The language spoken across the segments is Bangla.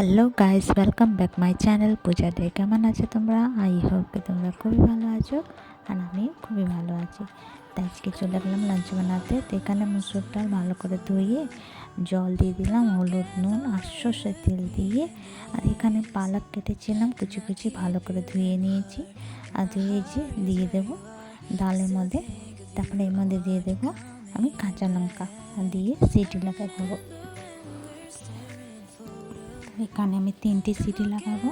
Hello guys, welcome back my channel Puja day. কেমন আছো তোমরা? আই হোপ কি তোমরা খুবই ভালো আছো, আর আমি খুবই ভালো আছি। তাই আজকে চলে গেলাম লাঞ্চ বানাতে। তো এখানে মুসুর ডাল ভালো করে ধুয়ে জল দিয়ে দিলাম, হলুদ, নুন আর সর্ষের তেল দিয়ে। আর এখানে পালক কেটেছিলাম কুচি কুচি, ভালো করে ধুয়ে নিয়েছি। আর ধুয়েছি দিয়ে দেবো ডালের মধ্যে। তারপরে এর মধ্যে দিয়ে দেবো আমি কাঁচা লঙ্কা দিয়ে সিটি লাগাই দেবো। এখানে আমি 3টে সিটি লাগাবো।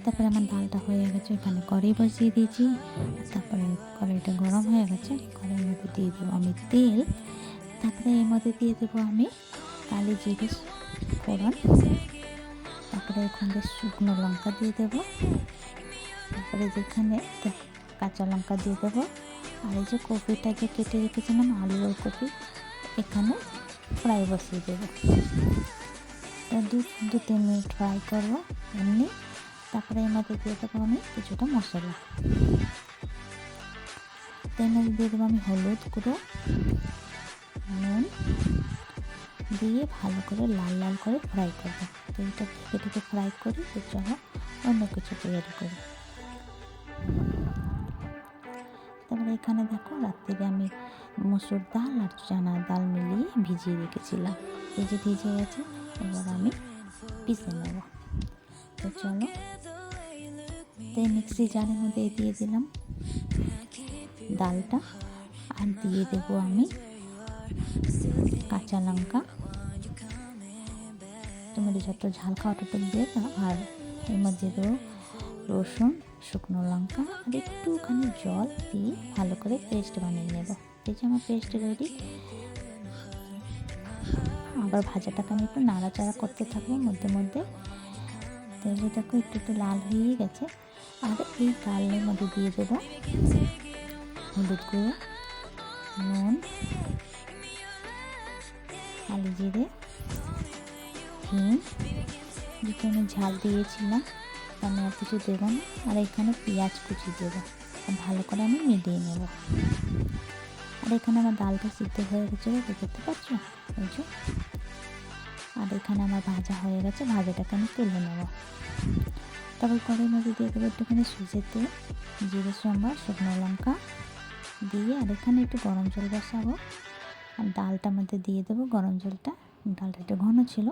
তারপরে আমার ডালটা হয়ে গেছে, এখানে কড়াই বসিয়ে দিয়েছি। তারপরে কড়াইটা গরম হয়ে গেছে, কড়াইয়ের মধ্যে দিয়ে দেবো আমি তেল। তারপরে এর মধ্যে দিয়ে দেবো আমি কালি জিরে ফোড়ন। তারপরে এখানে শুকনো লঙ্কা দিয়ে দেবো। তারপরে যেখানে কাঁচা লঙ্কা দিয়ে দেবো। আর এই যে কপিটা যে কেটে রেখেছিলাম, আলু আর কপি, এখানে ফ্রাই বসিয়ে দেবো। তো 2-3 মিনিট ফ্রাই করবো এমনি। তারপরে এর মধ্যে দিয়ে দেবো আমি কিছুটা মশলা। তো এর মধ্যে দিয়ে দেবো আমি হলুদ গুঁড়ো, নুন দিয়ে ভালো করে লাল লাল করে ফ্রাই করবো। তো এটা থেকে ফ্রাই করি। তো চলো অন্য কিছু তৈরি করি। তারপরে এখানে দেখো রাত্রিরে আমি মসুর ডাল আর চানা ডাল মিলিয়ে ভিজিয়ে রেখেছিলাম। এই যে ভিজে গেছে, এবার আমি পিষে নেব। তো চলো, তো মিক্সি জারের মধ্যে দিয়ে দিলাম ডালটা, আর দিয়ে দেবো আমি কাঁচা লঙ্কা। তোমরা যত ঝাল খাওয়া তত দিয়ে দাও। আর এর মধ্যে দেবো রসুন, শুকনো লঙ্কা আর একটুখানি জল দিয়ে ভালো করে পেস্ট বানিয়ে নেব। এই যে আমার পেস্ট রেডি। আবার ভাজাটাকে আমি একটু নাড়াচাড়া করতে থাকবো মধ্যে মধ্যে। তো এই যে দেখো একটু লাল হয়ে গেছে। আর এই ডালের মধ্যে দিয়ে দেবো হলুদ গুঁড়ো, নুন, কালি জিরে, হিং, যেটা আমি ঝাল দিয়েছিলাম, আমি আর কিছু দেবো না। আর এখানে পেঁয়াজ কুচি দেবো, আর ভালো করে আমি মিলিয়ে নেব। আর এখানে আমার ডালটা সিদ্ধ হয়ে গেছে, দেখতে পাচ্ছ এই যে। আর এখানে আমার ভাজা হয়ে গেছে, ভাজাটাকে আমি তুলে নেব। তবে কড়াইয়ের মধ্যে দিয়ে দেবো একটুখানি সর্ষের তেল, জিরে, সোমবার, শুকনো লঙ্কা দিয়ে। আর এখানে একটু গরম জল বসাবো, আর ডালটার মধ্যে দিয়ে দেবো গরম জলটা। ডালটা একটু ঘন ছিল।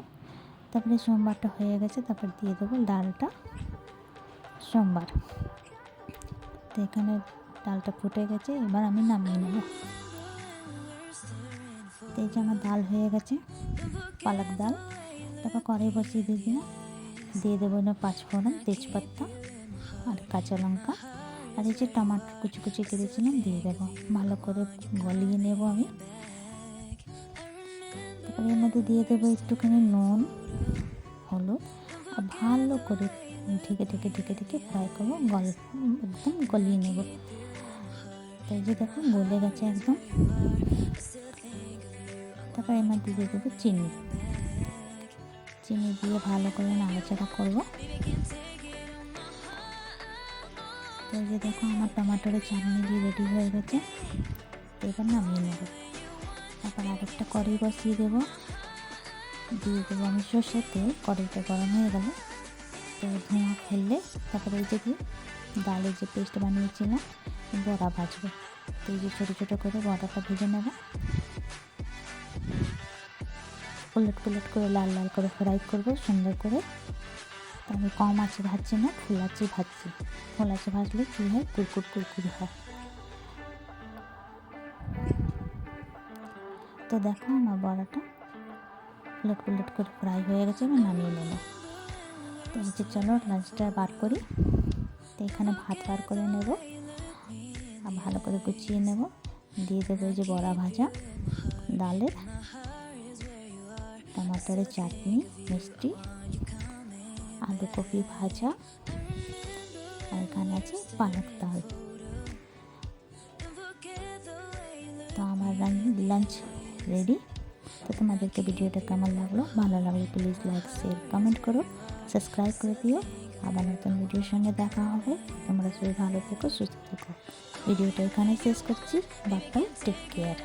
তারপরে সোমবারটা হয়ে গেছে, তারপর দিয়ে দেবো ডালটা সোমবার। তো এখানে ডালটা ফুটে গেছে, এবার আমি নামিয়ে নেব। তো এই যে আমার ডাল হয়ে গেছে, পালক ডাল। তারপর কড়াই বসিয়ে দিয়ে দেবো না 5 ফোড়ন, তেজপাতা আর কাঁচা লঙ্কা। আর এই যে টমাটো কুচি কুচি কেটেছিলাম দিয়ে দেবো, ভালো করে গলিয়ে নেব আমি। তারপরে এর মধ্যে দিয়ে দেবো একটুখানি নুন, হলুদ, আর ভালো করে ঢেকে ফ্রাই করবো, একদম গলিয়ে নেব। তো এই যে দেখো গলে গেছে একদম। তারপর এর মধ্যে দিয়ে দেবো চিনি দিয়ে ভালো করে নাড়াচাড়া করবো। তো এই যে দেখো আমার টমাটোরের চাটনি দিয়ে রেডি হয়ে গেছে। এবার নামিয়ে নেব। তারপর আরেকটা কড়াই বসিয়ে দেবো, দিয়ে দেবো আমি সর্ষের তেল। কড়াইটা গরম হয়ে গেলে, তো ধোঁয়া ফেললে তারপরে এই যে ডালের যে পেস্ট বানিয়েছিলাম বড়া ভাজবো। তো এই যে ছোটো ছোটো করে বড়াটা ভেজে নেব, উলট করে লাল লাল করে ফ্রাই করবো সুন্দর করে। তো আমি কম আঁচে ভাজছি না, ফুল আঁচে ভাজছি। ফুল আঁচে ভাজলে কী হয়, কুরকুরি হয়। তো দেখো আমার বড়াটা উলট করে ফ্রাই হয়ে গেছে, আমি নামিয়ে নেব। তো এই যে চলো লাঞ্চটা বার করি। তো এখানে ভাত বার করে নেব, আর ভালো করে গুছিয়ে নেব। দিয়ে দেবো এই যে বড়া ভাজা, ডালের, টমাটোরের চাটনি, মিষ্টি, আলু কপি ভাজা, আর এখানে আছে পালক ডাল। তো আমার লাঞ্চ রেডি। তো তোমাদেরকে ভিডিওটা কেমন লাগলো? ভালো লাগলে প্লিজ লাইক, শেয়ার, কমেন্ট করো, সাবস্ক্রাইব করে দিও। আবার নতুন ভিডিওর সঙ্গে দেখা হবে। তোমরা সবাই ভালো থেকো, সুস্থ থেকো। ভিডিওটা এখানে শেষ করছি। Bye bye, take care.